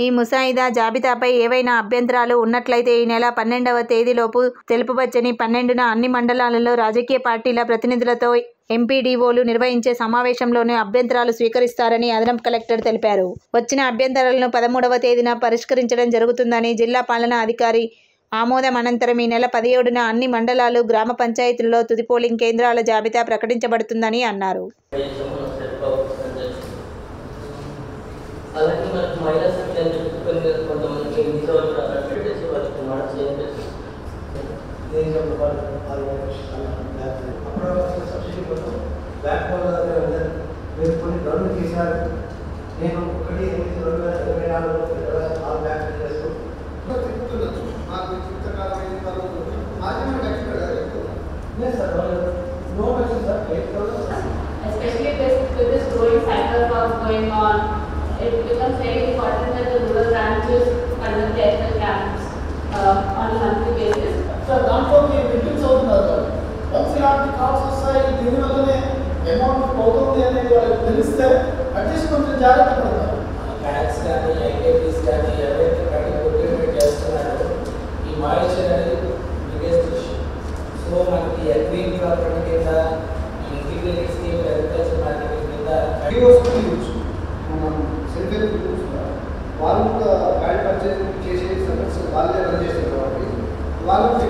ఈ ముసాయిదా జాబితాపై ఏవైనా అభ్యంతరాలు ఉన్నట్లయితే ఈ నెల 12వ తేదీలోపు తెలుపవచ్చని 12న అన్ని మండలాలలో రాజకీయ పార్టీల ప్రతినిధులతో ఎంపీడీఓలు నిర్వహించే సమావేశంలోనే అభ్యంతరాలు స్వీకరిస్తారని అదనపు కలెక్టర్ తెలిపారు. వచ్చిన అభ్యంతరాలను 13వ తేదీన పరిష్కరించడం జరుగుతుందని జిల్లా పాలనా అధికారి ఆమోదం అనంతరం ఈ నెల 17న అన్ని మండలాలు, గ్రామ పంచాయతీల్లో తుది పోలింగ్ కేంద్రాల జాబితా ప్రకటించబడుతుందని అన్నారు. Especially with this growing cycle going on, it becomes very important that the rural branches conduct their camps on a monthly basis. So, దాంట్లో మీటింగ్స్ అవుతున్నారు. వన్స్ ఇలాంటి కాల్స్ వస్తాయి, దీనివల్లనే అమౌంట్ పోతుంది అనేది వాళ్ళకి తెలిస్తే అట్లీస్ట్ కొంచెం జాగ్రత్త పడతారు. ట్యాక్స్ కానీ ఐకేపీస్ కానీ ఎవరైతే కట్టి ప్రొక్యూర్మెంట్ చేస్తున్నారో ఈ మాయిశ్చర్ అనేది బిగ్గెస్ట్ ఇష్యూ. సో మనకి అగ్రీన్ ప్రాపర్టీ కింద ఇంటిగ్రేటెడ్ స్కీమ్ అగ్రికల్చర్ మార్కెటింగ్ కింద మనం సెంట్రల్ వాళ్ళు ల్యాండ్ పర్చేజ్ చేసే సర్వీస్ వాళ్ళే రన్ చేస్తారు కాబట్టి వాళ్ళకి